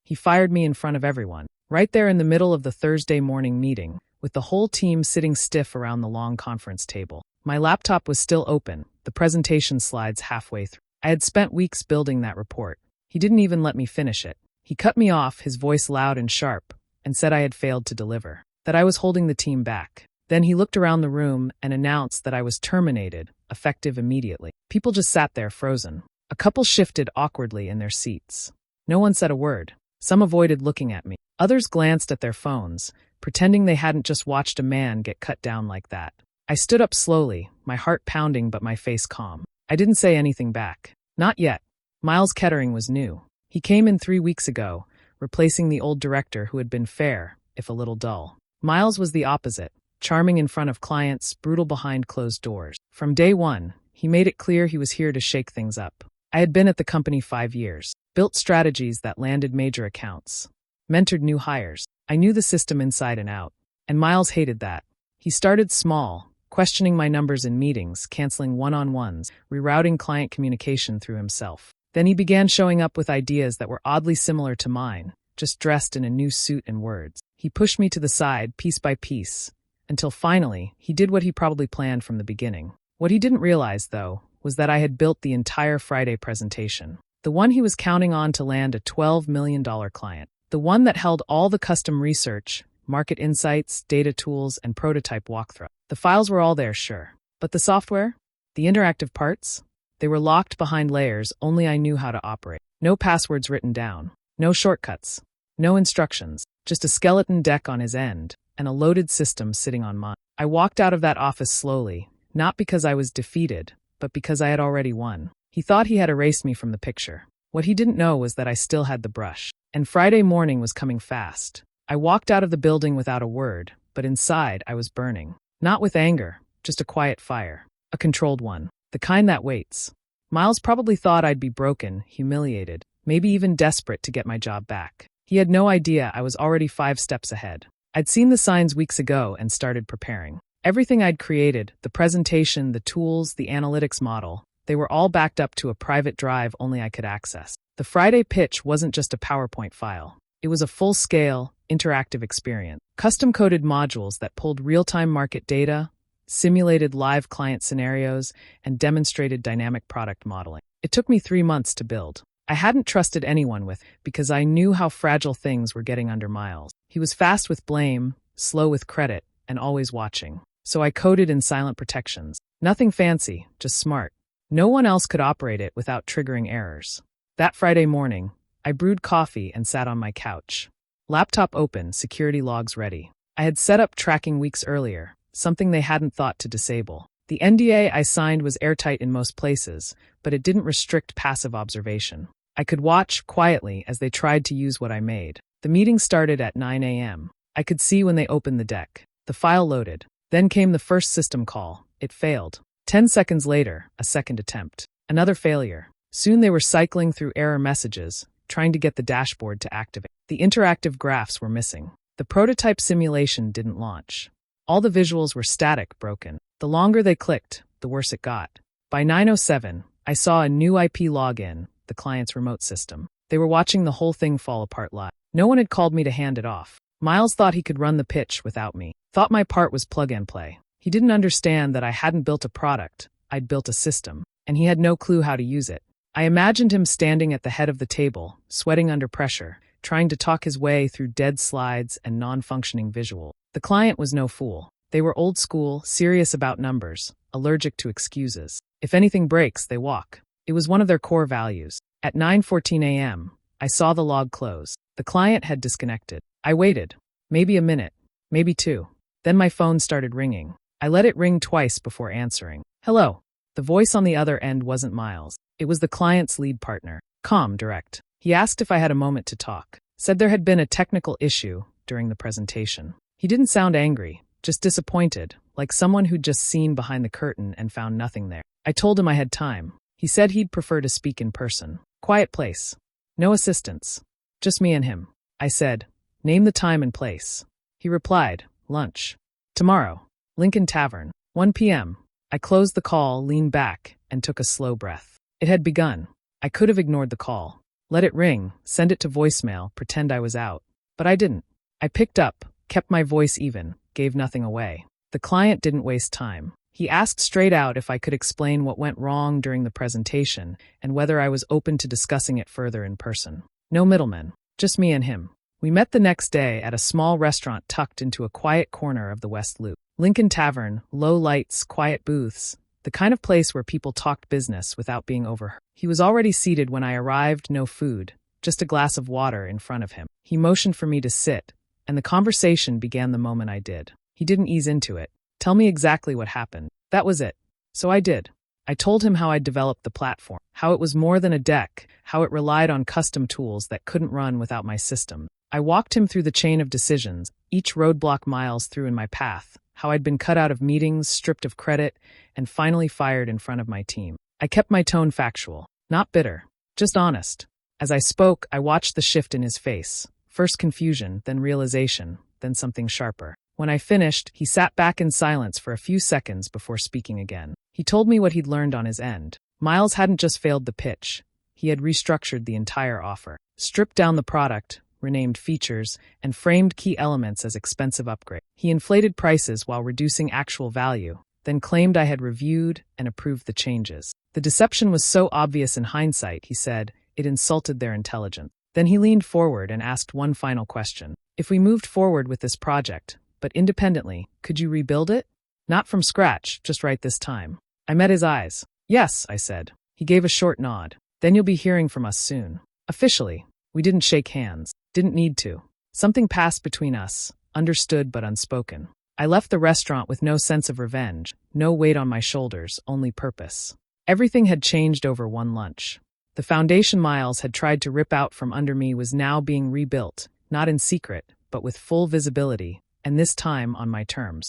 He fired me in front of everyone, right there in the middle of the Thursday morning meeting, with the whole team sitting stiff around the long conference table. My laptop was still open, the presentation slides halfway through. I had spent weeks building that report. He didn't even let me finish it. He cut me off, his voice loud and sharp, and said I had failed to deliver, that I was holding the team back. Then he looked around the room and announced that I was terminated, effective immediately. People just sat there frozen. A couple shifted awkwardly in their seats. No one said a word. Some avoided looking at me. Others glanced at their phones, pretending they hadn't just watched a man get cut down like that. I stood up slowly, my heart pounding but my face calm. I didn't say anything back. Not yet. Miles Kettering was new. He came in 3 weeks ago, replacing the old director who had been fair, if a little dull. Miles was the opposite, charming in front of clients, brutal behind closed doors. From day one, he made it clear he was here to shake things up. I had been at the company 5 years, built strategies that landed major accounts, mentored new hires. I knew the system inside and out, and Miles hated that. He started small, questioning my numbers in meetings, canceling one-on-ones, rerouting client communication through himself. Then he began showing up with ideas that were oddly similar to mine, just dressed in a new suit and words. He pushed me to the side, piece by piece, until finally, he did what he probably planned from the beginning. What he didn't realize, though, was that I had built the entire Friday presentation. The one he was counting on to land a $12 million client. The one that held all the custom research, market insights, data tools, and prototype walkthrough. The files were all there, sure. But the software? The interactive parts? They were locked behind layers only I knew how to operate. No passwords written down. No shortcuts. No instructions. Just a skeleton deck on his end, and a loaded system sitting on mine. I walked out of that office slowly, not because I was defeated, but because I had already won. He thought he had erased me from the picture. What he didn't know was that I still had the brush. And Friday morning was coming fast. I walked out of the building without a word, but inside I was burning. Not with anger, just a quiet fire. A controlled one. The kind that waits. Miles probably thought I'd be broken, humiliated, maybe even desperate to get my job back. He had no idea I was already 5 steps ahead. I'd seen the signs weeks ago and started preparing. Everything I'd created, the presentation, the tools, the analytics model, they were all backed up to a private drive only I could access. The Friday pitch wasn't just a PowerPoint file. It was a full-scale, interactive experience. Custom-coded modules that pulled real-time market data, simulated live client scenarios, and demonstrated dynamic product modeling. It took me 3 months to build. I hadn't trusted anyone with because I knew how fragile things were getting under Miles. He was fast with blame, slow with credit, and always watching. So I coded in silent protections. Nothing fancy, just smart. No one else could operate it without triggering errors. That Friday morning, I brewed coffee and sat on my couch. Laptop open, security logs ready. I had set up tracking weeks earlier, something they hadn't thought to disable. The NDA I signed was airtight in most places, but it didn't restrict passive observation. I could watch quietly as they tried to use what I made. The meeting started at 9 a.m. I could see when they opened the deck. The file loaded. Then came the first system call. It failed. 10 seconds later, a second attempt. Another failure. Soon they were cycling through error messages, trying to get the dashboard to activate. The interactive graphs were missing. The prototype simulation didn't launch. All the visuals were static, broken. The longer they clicked, the worse it got. By 9:07, I saw a new IP login, the client's remote system. They were watching the whole thing fall apart live. No one had called me to hand it off. Miles thought he could run the pitch without me. Thought my part was plug and play. He didn't understand that I hadn't built a product, I'd built a system, and he had no clue how to use it. I imagined him standing at the head of the table, sweating under pressure, trying to talk his way through dead slides and non-functioning visual. The client was no fool. They were old school, serious about numbers, allergic to excuses. If anything breaks, they walk. It was one of their core values. At 9:14 a.m., I saw the log close. The client had disconnected. I waited. Maybe a minute. Maybe 2. Then my phone started ringing. I let it ring twice before answering. Hello. The voice on the other end wasn't Miles. It was the client's lead partner. Calm, direct. He asked if I had a moment to talk. Said there had been a technical issue during the presentation. He didn't sound angry, just disappointed, like someone who'd just seen behind the curtain and found nothing there. I told him I had time. He said he'd prefer to speak in person. Quiet place. No assistants. Just me and him. I said, name the time and place. He replied, lunch. Tomorrow. Lincoln Tavern. 1 p.m. I closed the call, leaned back, and took a slow breath. It had begun. I could have ignored the call. Let it ring, send it to voicemail, pretend I was out. But I didn't. I picked up, kept my voice even, gave nothing away. The client didn't waste time. He asked straight out if I could explain what went wrong during the presentation and whether I was open to discussing it further in person. No middlemen, just me and him. We met the next day at a small restaurant tucked into a quiet corner of the West Loop. Lincoln Tavern, low lights, quiet booths, the kind of place where people talked business without being overheard. He was already seated when I arrived, no food, just a glass of water in front of him. He motioned for me to sit, and the conversation began the moment I did. He didn't ease into it. Tell me exactly what happened. That was it. So I did. I told him how I'd developed the platform, how it was more than a deck, how it relied on custom tools that couldn't run without my system. I walked him through the chain of decisions, each roadblock Miles threw in my path, how I'd been cut out of meetings, stripped of credit, and finally fired in front of my team. I kept my tone factual, not bitter, just honest. As I spoke, I watched the shift in his face. First confusion, then realization, then something sharper. When I finished, he sat back in silence for a few seconds before speaking again. He told me what he'd learned on his end. Miles hadn't just failed the pitch. He had restructured the entire offer, stripped down the product, renamed features, and framed key elements as expensive upgrades. He inflated prices while reducing actual value, then claimed I had reviewed and approved the changes. The deception was so obvious in hindsight, he said, it insulted their intelligence. Then he leaned forward and asked one final question. If we moved forward with this project, but independently, could you rebuild it? Not from scratch, just right this time. I met his eyes. Yes, I said. He gave a short nod. Then you'll be hearing from us soon. Officially. We didn't shake hands. Didn't need to. Something passed between us, understood but unspoken. I left the restaurant with no sense of revenge, no weight on my shoulders, only purpose. Everything had changed over one lunch. The foundation Miles had tried to rip out from under me was now being rebuilt, not in secret, but with full visibility, and this time on my terms.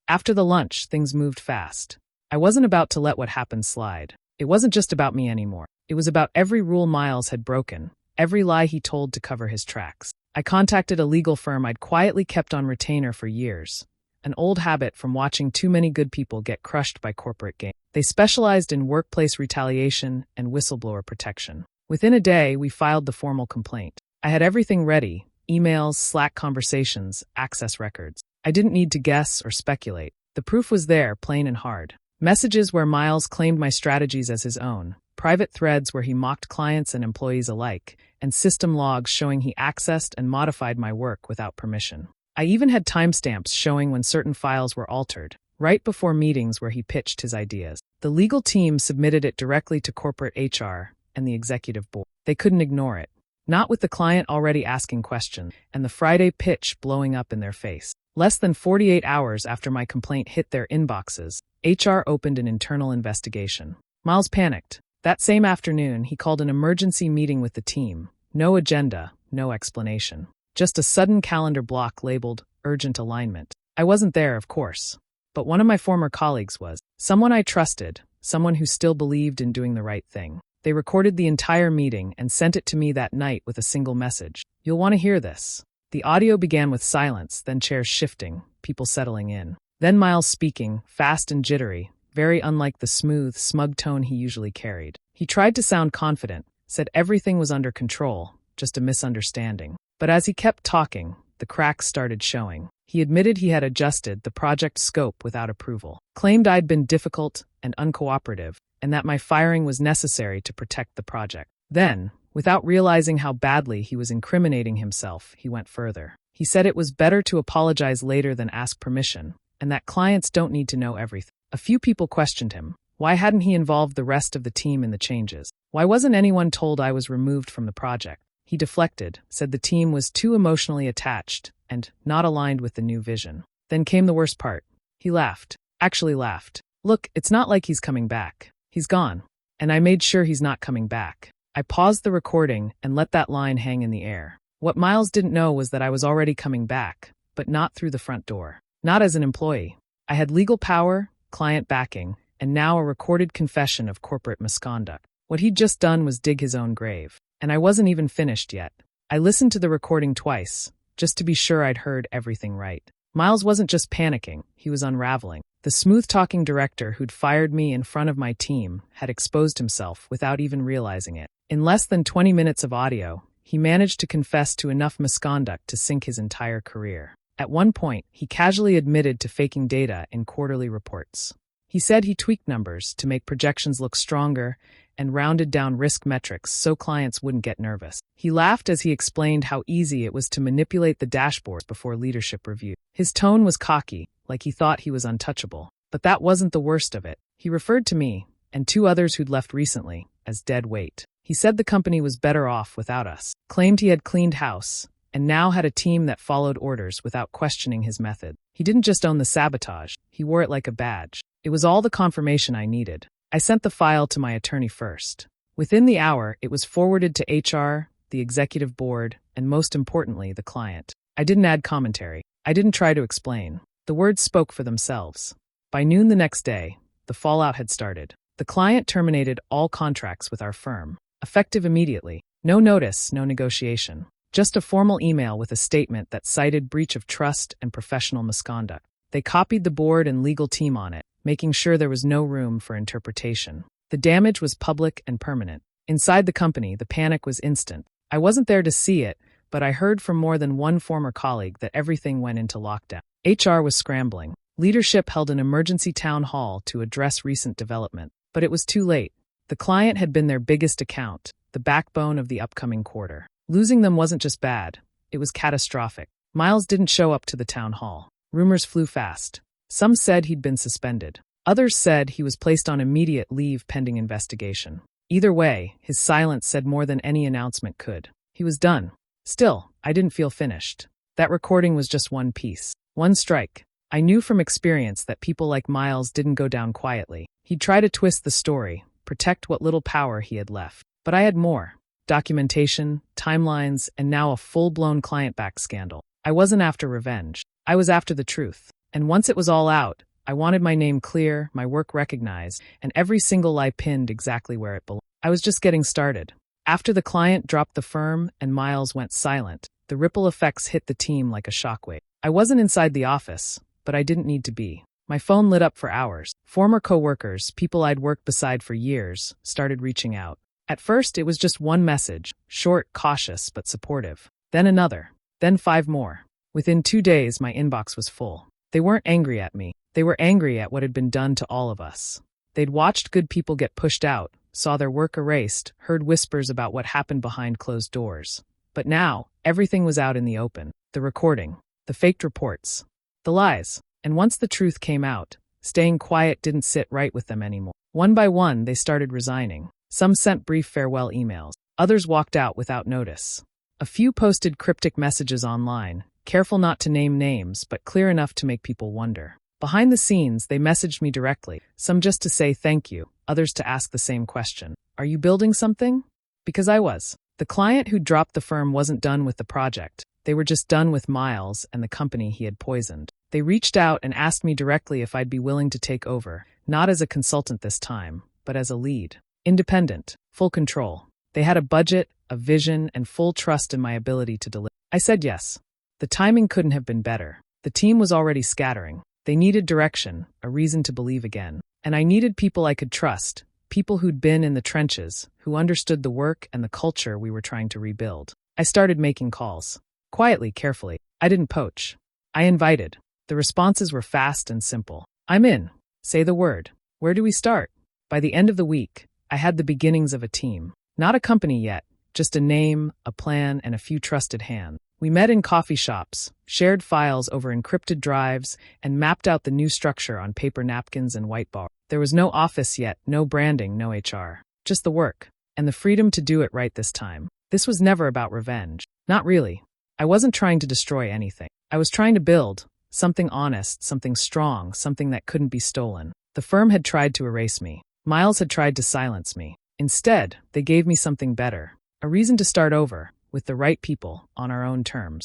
After the lunch, things moved fast. I wasn't about to let what happened slide. It wasn't just about me anymore. It was about every rule Miles had broken, every lie he told to cover his tracks. I contacted a legal firm I'd quietly kept on retainer for years, an old habit from watching too many good people get crushed by corporate gain. They specialized in workplace retaliation and whistleblower protection. Within a day, we filed the formal complaint. I had everything ready: emails, Slack conversations, access records. I didn't need to guess or speculate. The proof was there, plain and hard. Messages where Miles claimed my strategies as his own, private threads where he mocked clients and employees alike, and system logs showing he accessed and modified my work without permission. I even had timestamps showing when certain files were altered, right before meetings where he pitched his ideas. The legal team submitted it directly to corporate HR and the executive board. They couldn't ignore it. Not with the client already asking questions, and the Friday pitch blowing up in their face. Less than 48 hours after my complaint hit their inboxes, HR opened an internal investigation. Miles panicked. That same afternoon, he called an emergency meeting with the team. No agenda, no explanation. Just a sudden calendar block labeled urgent alignment. I wasn't there, of course. But one of my former colleagues was. Someone I trusted, someone who still believed in doing the right thing. They recorded the entire meeting and sent it to me that night with a single message. You'll want to hear this. The audio began with silence, then chairs shifting, people settling in. Then Miles speaking, fast and jittery, very unlike the smooth, smug tone he usually carried. He tried to sound confident, said everything was under control, just a misunderstanding. But as he kept talking, the cracks started showing. He admitted he had adjusted the project scope without approval, claimed I'd been difficult and uncooperative, and that my firing was necessary to protect the project. Then, without realizing how badly he was incriminating himself, he went further. He said it was better to apologize later than ask permission, and that clients don't need to know everything. A few people questioned him. Why hadn't he involved the rest of the team in the changes? Why wasn't anyone told I was removed from the project? He deflected, said the team was too emotionally attached and not aligned with the new vision. Then came the worst part. He laughed. Actually laughed. Look, it's not like he's coming back. He's gone. And I made sure he's not coming back. I paused the recording and let that line hang in the air. What Miles didn't know was that I was already coming back, but not through the front door. Not as an employee. I had legal power, client backing, and now a recorded confession of corporate misconduct. What he'd just done was dig his own grave. And I wasn't even finished yet. I listened to the recording twice, just to be sure I'd heard everything right. Miles wasn't just panicking, he was unraveling. The smooth-talking director who'd fired me in front of my team had exposed himself without even realizing it. In less than 20 minutes of audio, he managed to confess to enough misconduct to sink his entire career. At one point, he casually admitted to faking data in quarterly reports. He said he tweaked numbers to make projections look stronger and rounded down risk metrics so clients wouldn't get nervous. He laughed as he explained how easy it was to manipulate the dashboards before leadership review. His tone was cocky, like he thought he was untouchable. But that wasn't the worst of it. He referred to me, and 2 others who'd left recently, as dead weight. He said the company was better off without us, claimed he had cleaned house, and now had a team that followed orders without questioning his method. He didn't just own the sabotage, he wore it like a badge. It was all the confirmation I needed. I sent the file to my attorney first. Within the hour, it was forwarded to HR, the executive board, and most importantly, the client. I didn't add commentary. I didn't try to explain. The words spoke for themselves. By noon the next day, the fallout had started. The client terminated all contracts with our firm, effective immediately. No notice, no negotiation. Just a formal email with a statement that cited breach of trust and professional misconduct. They copied the board and legal team on it, making sure there was no room for interpretation. The damage was public and permanent. Inside the company, the panic was instant. I wasn't there to see it, but I heard from more than one former colleague that everything went into lockdown. HR was scrambling. Leadership held an emergency town hall to address recent development. But it was too late. The client had been their biggest account, the backbone of the upcoming quarter. Losing them wasn't just bad, it was catastrophic. Miles didn't show up to the town hall. Rumors flew fast. Some said he'd been suspended. Others said he was placed on immediate leave pending investigation. Either way, his silence said more than any announcement could. He was done. Still, I didn't feel finished. That recording was just one piece. One strike. I knew from experience that people like Miles didn't go down quietly. He'd try to twist the story, protect what little power he had left. But I had more. Documentation, timelines, and now a full-blown client-backed scandal. I wasn't after revenge. I was after the truth. And once it was all out, I wanted my name clear, my work recognized, and every single lie pinned exactly where it belonged. I was just getting started. After the client dropped the firm and Miles went silent, the ripple effects hit the team like a shockwave. I wasn't inside the office, but I didn't need to be. My phone lit up for hours. Former coworkers, people I'd worked beside for years, started reaching out. At first, it was just one message, short, cautious, but supportive. Then another. Then 5 more. Within 2 days, my inbox was full. They weren't angry at me. They were angry at what had been done to all of us. They'd watched good people get pushed out, saw their work erased, heard whispers about what happened behind closed doors. But now, everything was out in the open. The recording, the faked reports, the lies. And once the truth came out, staying quiet didn't sit right with them anymore. One by one, they started resigning. Some sent brief farewell emails. Others walked out without notice. A few posted cryptic messages online, careful not to name names, but clear enough to make people wonder. Behind the scenes, they messaged me directly, some just to say thank you, others to ask the same question. Are you building something? Because I was. The client who dropped the firm wasn't done with the project. They were just done with Miles and the company he had poisoned. They reached out and asked me directly if I'd be willing to take over, not as a consultant this time, but as a lead. Independent, full control. They had a budget, a vision, and full trust in my ability to deliver. I said yes. The timing couldn't have been better. The team was already scattering. They needed direction, a reason to believe again. And I needed people I could trust, people who'd been in the trenches, who understood the work and the culture we were trying to rebuild. I started making calls. Quietly, carefully. I didn't poach. I invited. The responses were fast and simple. I'm in. Say the word. Where do we start? By the end of the week, I had the beginnings of a team. Not a company yet, just a name, a plan, and a few trusted hands. We met in coffee shops, shared files over encrypted drives, and mapped out the new structure on paper napkins and whiteboard. There was no office yet, no branding, no HR. Just the work. And the freedom to do it right this time. This was never about revenge. Not really. I wasn't trying to destroy anything. I was trying to build something honest, something strong, something that couldn't be stolen. The firm had tried to erase me. Miles had tried to silence me. Instead, they gave me something better. A reason to start over, with the right people, on our own terms.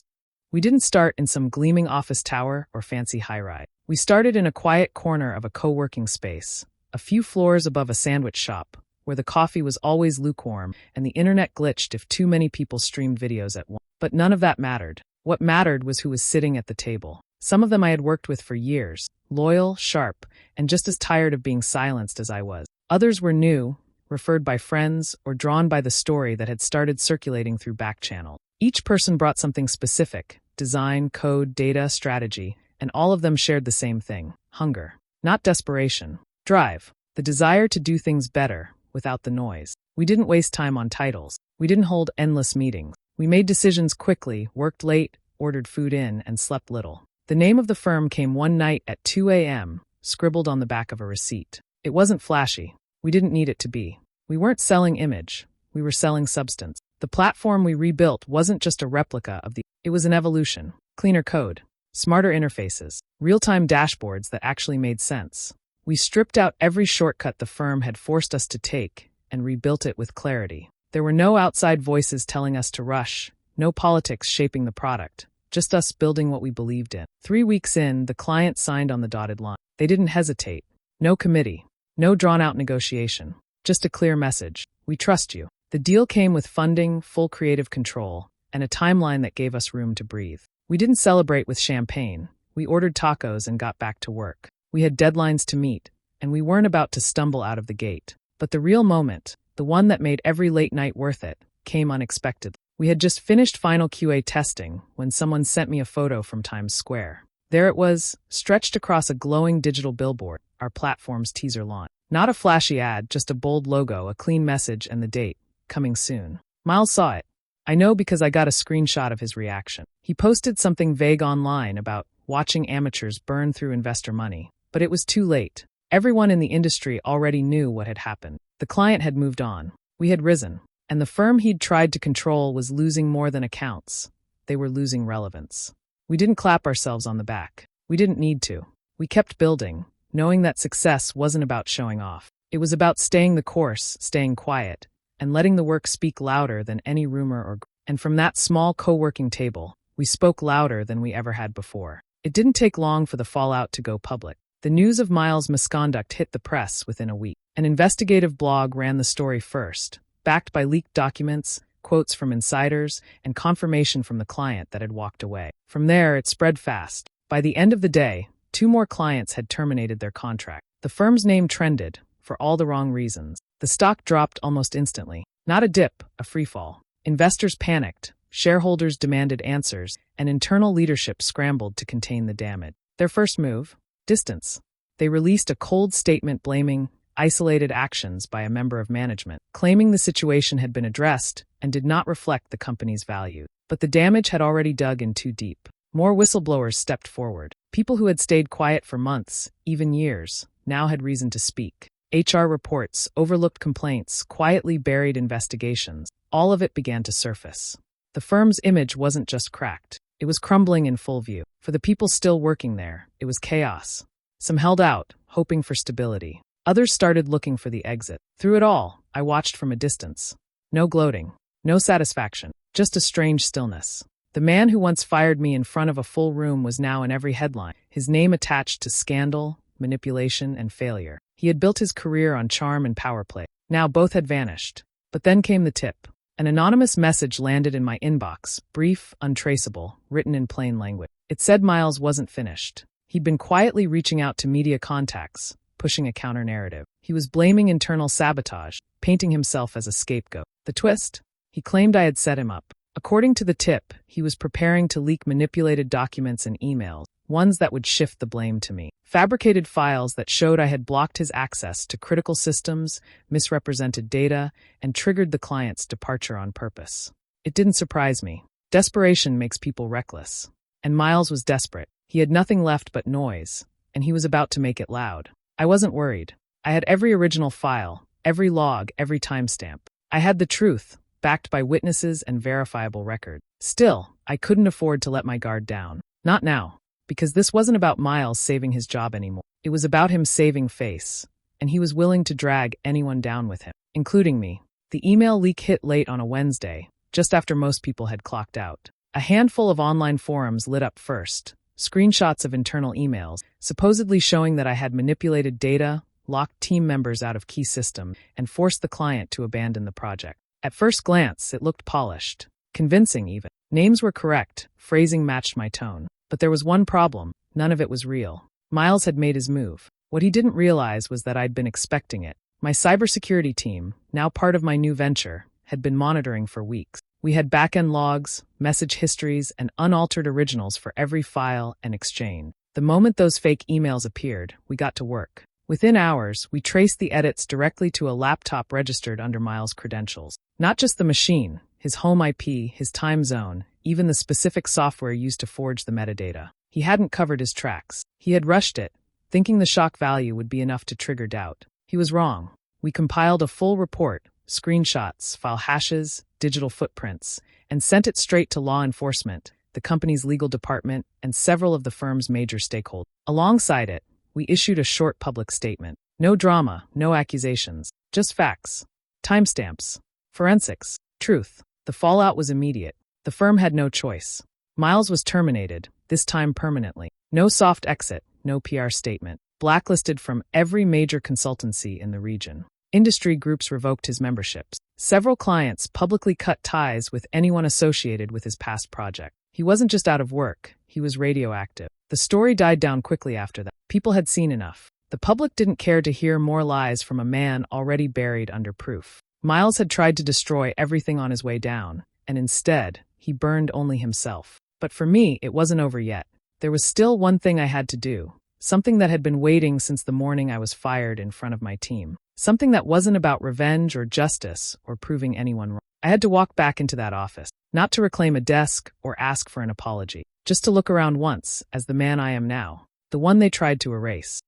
We didn't start in some gleaming office tower or fancy high-rise. We started in a quiet corner of a co-working space, a few floors above a sandwich shop, where the coffee was always lukewarm and the internet glitched if too many people streamed videos at once. But none of that mattered. What mattered was who was sitting at the table. Some of them I had worked with for years, loyal, sharp, and just as tired of being silenced as I was. Others were new, referred by friends, or drawn by the story that had started circulating through back channel. Each person brought something specific: design, code, data, strategy, and all of them shared the same thing: hunger. Not desperation. Drive. The desire to do things better, without the noise. We didn't waste time on titles. We didn't hold endless meetings. We made decisions quickly, worked late, ordered food in, and slept little. The name of the firm came one night at 2 a.m., scribbled on the back of a receipt. It wasn't flashy. We didn't need it to be. We weren't selling image. We were selling substance. The platform we rebuilt wasn't just a replica of it was an evolution. Cleaner code, smarter interfaces, real-time dashboards that actually made sense. We stripped out every shortcut the firm had forced us to take and rebuilt it with clarity. There were no outside voices telling us to rush, no politics shaping the product, just us building what we believed in. 3 weeks in, the client signed on the dotted line. They didn't hesitate. No committee, no drawn-out negotiation, just a clear message: we trust you. The deal came with funding, full creative control, and a timeline that gave us room to breathe. We didn't celebrate with champagne. We ordered tacos and got back to work. We had deadlines to meet, and we weren't about to stumble out of the gate. But the real moment, the one that made every late night worth it, came unexpectedly. We had just finished final QA testing when someone sent me a photo from Times Square. There it was, stretched across a glowing digital billboard, our platform's teaser launch. Not a flashy ad, just a bold logo, a clean message, and the date: coming soon. Miles saw it. I know because I got a screenshot of his reaction. He posted something vague online about watching amateurs burn through investor money. But it was too late. Everyone in the industry already knew what had happened. The client had moved on. We had risen. And the firm he'd tried to control was losing more than accounts. They were losing relevance. We didn't clap ourselves on the back. We didn't need to. We kept building, knowing that success wasn't about showing off. It was about staying the course, staying quiet, and letting the work speak louder than any rumor and from that small co-working table, we spoke louder than we ever had before. It didn't take long for the fallout to go public. The news of Miles' misconduct hit the press within a week. An investigative blog ran the story first, backed by leaked documents, quotes from insiders, and confirmation from the client that had walked away. From there, it spread fast. By the end of the day, 2 more clients had terminated their contract. The firm's name trended, for all the wrong reasons. The stock dropped almost instantly. Not a dip, a freefall. Investors panicked, shareholders demanded answers, and internal leadership scrambled to contain the damage. Their first move? Distance. They released a cold statement blaming isolated actions by a member of management, claiming the situation had been addressed and did not reflect the company's value. But the damage had already dug in too deep. More whistleblowers stepped forward. People who had stayed quiet for months, even years, now had reason to speak. HR reports, overlooked complaints, quietly buried investigations. All of it began to surface. The firm's image wasn't just cracked. It was crumbling in full view. For the people still working there, it was chaos. Some held out, hoping for stability. Others started looking for the exit. Through it all, I watched from a distance. No gloating, no satisfaction, just a strange stillness. The man who once fired me in front of a full room was now in every headline, his name attached to scandal, manipulation, and failure. He had built his career on charm and power play. Now both had vanished. But then came the tip. An anonymous message landed in my inbox, brief, untraceable, written in plain language. It said Miles wasn't finished. He'd been quietly reaching out to media contacts, pushing a counter-narrative. He was blaming internal sabotage, painting himself as a scapegoat. The twist? He claimed I had set him up. According to the tip, he was preparing to leak manipulated documents and emails, ones that would shift the blame to me. Fabricated files that showed I had blocked his access to critical systems, misrepresented data, and triggered the client's departure on purpose. It didn't surprise me. Desperation makes people reckless. And Miles was desperate. He had nothing left but noise, and he was about to make it loud. I wasn't worried. I had every original file, every log, every timestamp. I had the truth, backed by witnesses and verifiable record. Still, I couldn't afford to let my guard down. Not now. Because this wasn't about Miles saving his job anymore. It was about him saving face, and he was willing to drag anyone down with him, including me. The email leak hit late on a Wednesday, just after most people had clocked out. A handful of online forums lit up first, screenshots of internal emails, supposedly showing that I had manipulated data, locked team members out of key systems, and forced the client to abandon the project. At first glance, it looked polished, convincing even. Names were correct, phrasing matched my tone. But there was one problem. None of it was real. Miles had made his move. What he didn't realize was that I'd been expecting it. My cybersecurity team, now part of my new venture, had been monitoring for weeks. We had back-end logs, message histories, and unaltered originals for every file and exchange. The moment those fake emails appeared, we got to work. Within hours, we traced the edits directly to a laptop registered under Miles' credentials. Not just the machine, his home IP, his time zone, even the specific software used to forge the metadata. He hadn't covered his tracks. He had rushed it, thinking the shock value would be enough to trigger doubt. He was wrong. We compiled a full report, screenshots, file hashes, digital footprints, and sent it straight to law enforcement, the company's legal department, and several of the firm's major stakeholders. Alongside it, we issued a short public statement. No drama, no accusations, just facts. Timestamps. Forensics. Truth. The fallout was immediate. The firm had no choice. Miles was terminated, this time permanently. No soft exit, no PR statement. Blacklisted from every major consultancy in the region. Industry groups revoked his memberships. Several clients publicly cut ties with anyone associated with his past project. He wasn't just out of work, he was radioactive. The story died down quickly after that. People had seen enough. The public didn't care to hear more lies from a man already buried under proof. Miles had tried to destroy everything on his way down, and instead, he burned only himself. But for me, it wasn't over yet. There was still one thing I had to do. Something that had been waiting since the morning I was fired in front of my team. Something that wasn't about revenge or justice or proving anyone wrong. I had to walk back into that office, not to reclaim a desk or ask for an apology, just to look around once as the man I am now, the one they tried to erase.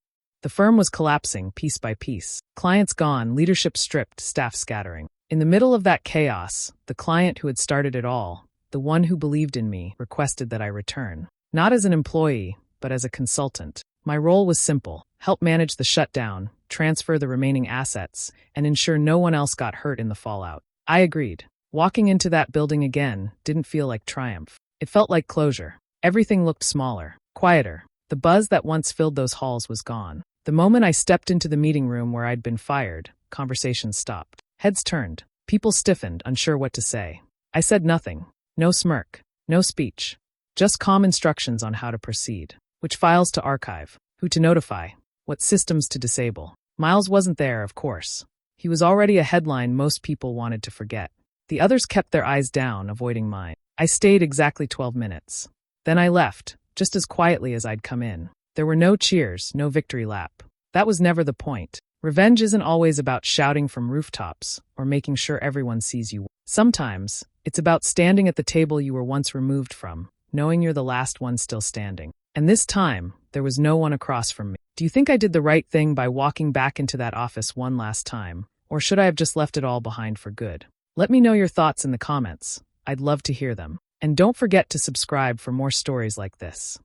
The firm was collapsing piece by piece. Clients gone, leadership stripped, staff scattering. In the middle of that chaos, the client who had started it all, the one who believed in me, requested that I return. Not as an employee, but as a consultant. My role was simple: help manage the shutdown, transfer the remaining assets, and ensure no one else got hurt in the fallout. I agreed. Walking into that building again didn't feel like triumph. It felt like closure. Everything looked smaller, quieter. The buzz that once filled those halls was gone. The moment I stepped into the meeting room where I'd been fired, conversations stopped. Heads turned. People stiffened, unsure what to say. I said nothing. No smirk. No speech. Just calm instructions on how to proceed. Which files to archive. Who to notify. What systems to disable. Miles wasn't there, of course. He was already a headline most people wanted to forget. The others kept their eyes down, avoiding mine. I stayed exactly 12 minutes. Then I left, just as quietly as I'd come in. There were no cheers, no victory lap. That was never the point. Revenge isn't always about shouting from rooftops or making sure everyone sees you. Sometimes, it's about standing at the table you were once removed from, knowing you're the last one still standing. And this time, there was no one across from me. Do you think I did the right thing by walking back into that office one last time? Or should I have just left it all behind for good? Let me know your thoughts in the comments. I'd love to hear them. And don't forget to subscribe for more stories like this.